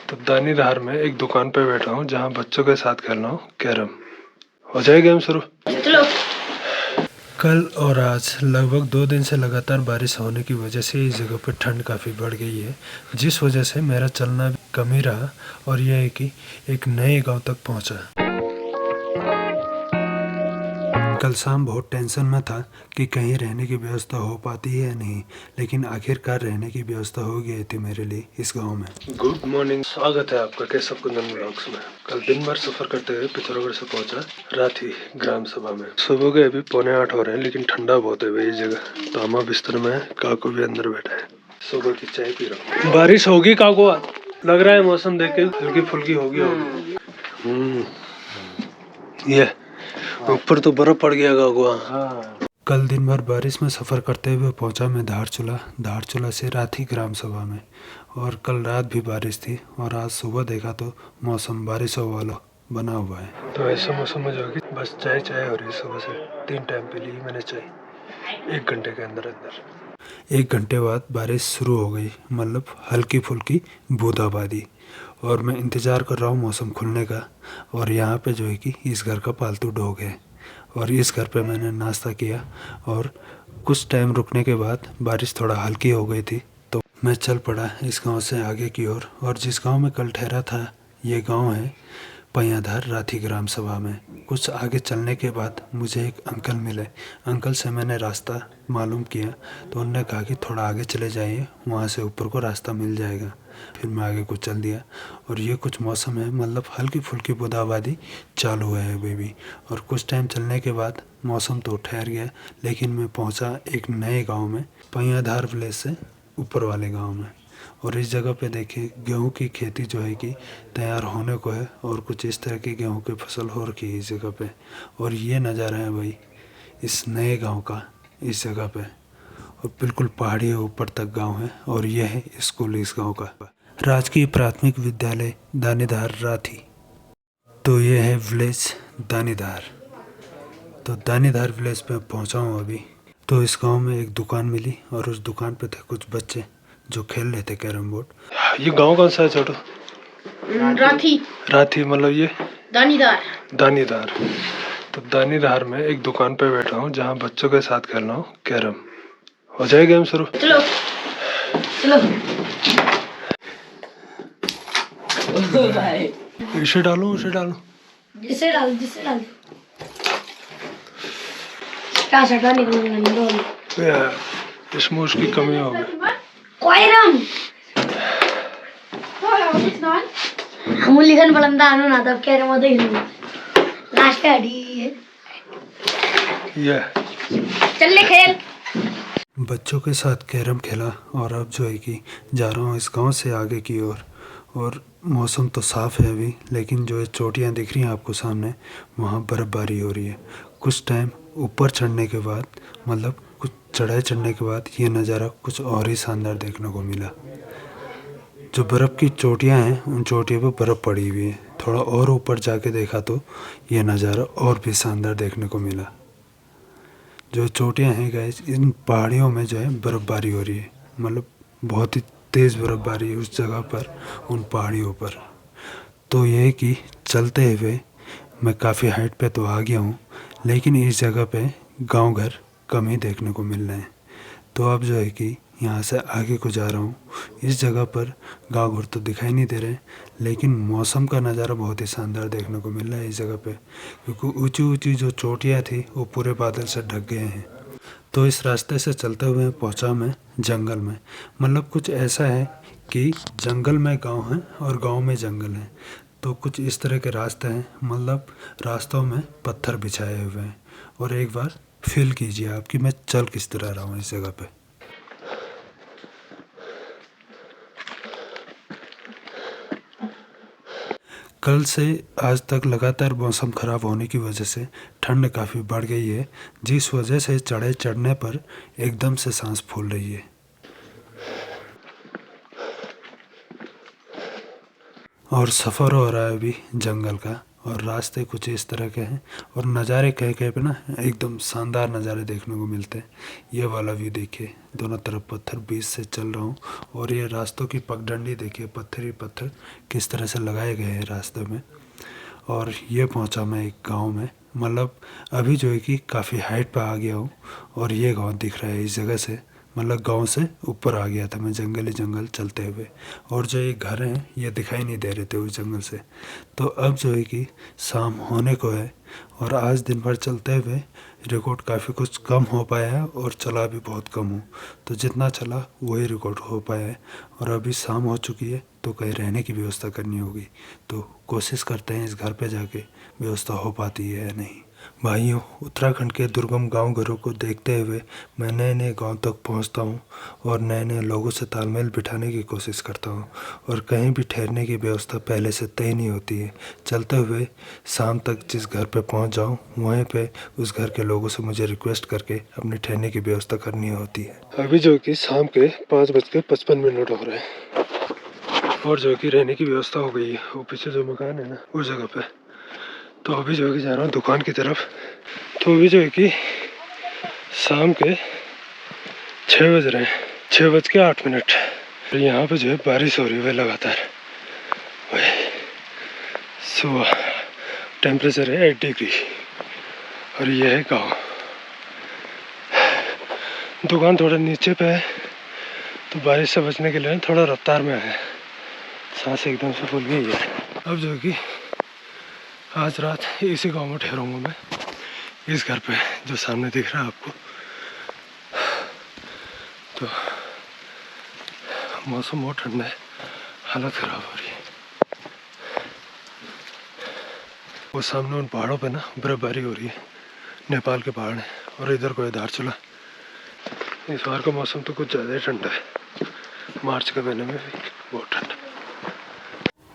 तो दानीधार में एक दुकान पे बैठा हूँ जहाँ बच्चों के साथ खेलना हूँ कैरम। हो जाए गेम शुरू। चलो। कल और आज लगभग 2 दिन से लगातार बारिश होने की वजह से इस जगह पर ठंड काफ़ी बढ़ गई है, जिस वजह से मेरा चलना भी कम ही रहा और यह है कि एक नए गांव तक पहुंचा। कल शाम बहुत टेंशन में था कि कहीं रहने की व्यवस्था हो पाती है या नहीं, लेकिन आखिरकार रहने की व्यवस्था हो गई थी मेरे लिए इस गांव में। गुड मॉर्निंग, स्वागत है आपका केशव कुंदन ब्लॉग्स में। कल दिन भर सफर करते हुए पिथौरागढ़ से पहुंचा राठी ग्राम सभा में। सुबह के अभी 7:45 हो रहे हैं, लेकिन ठंडा बहुत है भाई इस जगह। तो अम्मा बिस्तर में है, काकू भी अंदर बैठा है। सुबह की चाय पी रहा हूँ। बारिश होगी काकू, लग रहा है मौसम देख के हल्की फुल्की होगी। ये ऊपर तो बर्फ पड़ गया गाँव। कल दिन भर बारिश में सफ़र करते हुए पहुंचा मैं धारचूला से राठी ग्राम सभा में। और कल रात भी बारिश थी और आज सुबह देखा तो मौसम बारिशों वाला बना हुआ है। तो ऐसा मौसम में जो है बस चाय हो रही है। सुबह से 3 टाइम पी ली मैंने चाय, 1 घंटे के अंदर 1 घंटे बाद बारिश शुरू हो गई, मतलब हल्की फुल्की बूंदाबांदी। और मैं इंतज़ार कर रहा हूँ मौसम खुलने का। और यहाँ पे जो है कि इस घर का पालतू डॉग है और इस घर पे मैंने नाश्ता किया। और कुछ टाइम रुकने के बाद बारिश थोड़ा हल्की हो गई थी, तो मैं चल पड़ा इस गांव से आगे की ओर। और जिस गांव में कल ठहरा था, ये गांव है पैयाधार राठी ग्राम सभा में। कुछ आगे चलने के बाद मुझे एक अंकल मिले। अंकल से मैंने रास्ता मालूम किया तो उन्होंने कहा कि थोड़ा आगे चले जाइए, वहाँ से ऊपर को रास्ता मिल जाएगा। फिर मैं आगे कुछ चल दिया और ये कुछ मौसम है, मतलब हल्की फुल्की बूंदाबांदी चालू है अभी भी। और कुछ टाइम चलने के बाद मौसम तो ठहर गया, लेकिन मैं पहुँचा एक नए गाँव में, पैयाधार विलेज से ऊपर वाले गाँव में। और इस जगह पे देखिए गेहूं की खेती जो है कि तैयार होने को है और कुछ इस तरह की गेहूं की फसल हो रखी है इस जगह पे। और ये नज़ारा है भाई इस नए गांव का इस जगह पे। और बिल्कुल पहाड़ी ऊपर तक गांव है। और ये है स्कूल इस गांव का, राजकीय प्राथमिक विद्यालय दानीधार राठी। तो ये है विलेज दानीधार। तो दानीधार विलेज पे पहुँचा हूँ अभी। तो इस गाँव में एक दुकान मिली और उस दुकान पे थे कुछ बच्चे जो खेल रहे थे कैरम बोर्ड। ये गांव कौन सा है छोटू? राठी मतलब ये दानीधार। तो दानीधार में एक दुकान पे बैठा हूँ जहाँ बच्चों के साथ खेलना हूँ कैरम। हो जाए गेम शुरू। चलो। इसे डालो जिसे डालो इसमें उसकी कमी होगी। हम लिखन बलंदा आनो ना तब कह रहे मत ही लास्ट अड़ी है ये चल ले खेल। बच्चों के साथ कैरम खेला और अब जो है कि जा रहा हूँ इस गांव से आगे की ओर। और मौसम तो साफ़ है अभी, लेकिन जो है चोटियाँ दिख रही हैं आपको सामने, वहाँ बर्फ़बारी हो रही है। कुछ टाइम ऊपर चढ़ने के बाद, मतलब कुछ चढ़ाई चढ़ने के बाद ये नज़ारा कुछ और ही शानदार देखने को मिला। जो बर्फ़ की चोटियाँ हैं उन चोटियों पर बर्फ़ पड़ी हुई है। थोड़ा और ऊपर जाके देखा तो ये नज़ारा और भी शानदार देखने को मिला। जो चोटियाँ हैं गाइस, इन पहाड़ियों में जो है बर्फ़बारी हो रही है, मतलब बहुत ही तेज़ बर्फ़बारी है उस जगह पर, उन पहाड़ियों पर। तो ये है कि चलते हुए मैं काफ़ी हाइट पे तो आ गया हूँ, लेकिन इस जगह पे गांव घर कम ही देखने को मिल रहे हैं। तो अब जो है कि यहाँ से आगे को जा रहा हूँ। इस जगह पर गांव घर तो दिखाई नहीं दे रहे, लेकिन मौसम का नज़ारा बहुत ही शानदार देखने को मिल रहा है इस जगह पे, क्योंकि ऊंची ऊंची जो चोटियाँ थी वो पूरे बादल से ढक गए हैं। तो इस रास्ते से चलते हुए पहुँचा मैं जंगल में, मतलब कुछ ऐसा है कि जंगल में गांव है और गांव में जंगल है। तो कुछ इस तरह के रास्ते हैं, मतलब रास्तों में पत्थर बिछाए हुए हैं। और एक बार फील कीजिए आप कि मैं चल किस तरह रहा हूँ इस जगह पे। कल से आज तक लगातार मौसम ख़राब होने की वजह से ठंड काफ़ी बढ़ गई है, जिस वजह से चढ़ाई चढ़ने पर एकदम से सांस फूल रही है। और सफ़र हो रहा है अभी जंगल का, और रास्ते कुछ इस तरह के हैं और नज़ारे कहीं कहीं पे ना एकदम शानदार नज़ारे देखने को मिलते हैं। ये वाला व्यू देखिए, दोनों तरफ पत्थर, बीच से चल रहा हूँ और ये रास्तों की पगडंडी देखिए, पत्थर ही पत्थर किस तरह से लगाए गए हैं रास्ते में। और ये पहुंचा मैं एक गांव में, मतलब अभी जो है कि काफ़ी हाइट पे आ गया हूँ और ये गांव दिख रहा है इस जगह से, मतलब गांव से ऊपर आ गया था मैं जंगल ही जंगल चलते हुए, और जो ये घर हैं ये दिखाई नहीं दे रहे थे उस जंगल से। तो अब जो है कि शाम होने को है और आज दिन भर चलते हुए रिकॉर्ड काफ़ी कुछ कम हो पाया है और चला भी बहुत कम हूँ, तो जितना चला वही रिकॉर्ड हो पाया है। और अभी शाम हो चुकी है तो कहीं रहने की व्यवस्था करनी होगी, तो कोशिश करते हैं इस घर पे जाके व्यवस्था हो पाती है या नहीं। भाइयों, उत्तराखंड के दुर्गम गांव घरों को देखते हुए मैं नए नए गांव तक पहुंचता हूं और नए नए लोगों से तालमेल बिठाने की कोशिश करता हूं, और कहीं भी ठहरने की व्यवस्था पहले से तय नहीं होती है। चलते हुए शाम तक जिस घर पे पहुंच जाऊं वहीं पे उस घर के लोगों से मुझे रिक्वेस्ट करके अपने ठहरने की व्यवस्था करनी होती है। अभी जो कि शाम के 5:55 हो रहे हैं और जो कि रहने की व्यवस्था हो गई है, वो पीछे जो मकान है ना उस जगह पे। तो अभी जो है कि जा रहा हूँ दुकान की तरफ। तो अभी जो है कि शाम के 6 बज रहे हैं, 6:08। और यहाँ पे जो है बारिश हो रही है लगातार। सुबह टेम्परेचर है 8 डिग्री और ये है गाँव। दुकान थोड़ा नीचे पे है तो बारिश से बचने के लिए थोड़ा रफ्तार में है, सांस एकदम से फूल गई है। अब जो है कि आज रात इसी गांव में ठहरूंगा मैं, इस घर पे जो सामने दिख रहा है आपको। तो मौसम बहुत ठंडा है, हालत ख़राब हो रही है। वो सामने उन पहाड़ों पे ना बर्फबारी हो रही है, नेपाल के पहाड़ हैं, और इधर को है धारचूला। इस बार का मौसम तो कुछ ज़्यादा ही ठंडा है, मार्च के महीने में भी बहुत ठंडा।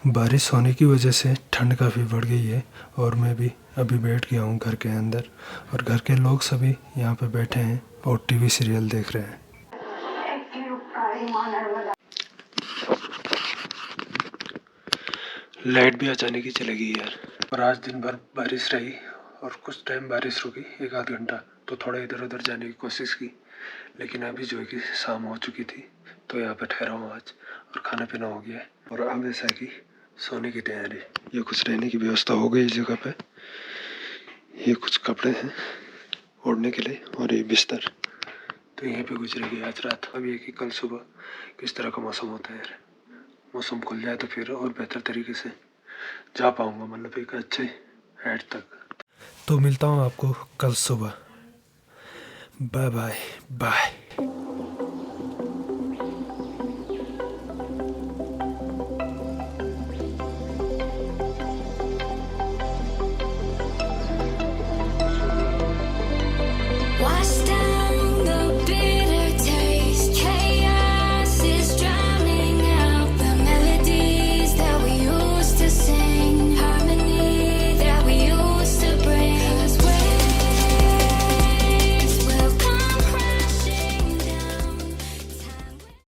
बारिश होने की वजह से ठंड काफ़ी बढ़ गई है और मैं भी अभी बैठ गया हूँ घर के अंदर, और घर के लोग सभी यहाँ पे बैठे हैं और टीवी सीरियल देख रहे हैं। लाइट भी अचानक ही चली गई यार, और आज दिन भर बारिश रही और कुछ टाइम बारिश रुकी, 1 आध घंटा, तो थोड़ा इधर उधर जाने की कोशिश की, लेकिन अभी जो है कि शाम हो चुकी थी तो यहाँ पे ठहरा हूँ आज, और खाना पीना हो गया है, और अब ऐसा है कि सोने की तैयारी। ये कुछ रहने की व्यवस्था हो गई इस जगह पे, ये कुछ कपड़े हैं ओढ़ने के लिए और ये बिस्तर, तो यहीं पे गुजरेगी आज रात। अब ये कि कल सुबह किस तरह का मौसम होता है यार, मौसम खुल जाए तो फिर और बेहतर तरीके से जा पाऊँगा, मतलब एक अच्छे हाइट तक। तो मिलता हूँ आपको कल सुबह। Bye bye bye.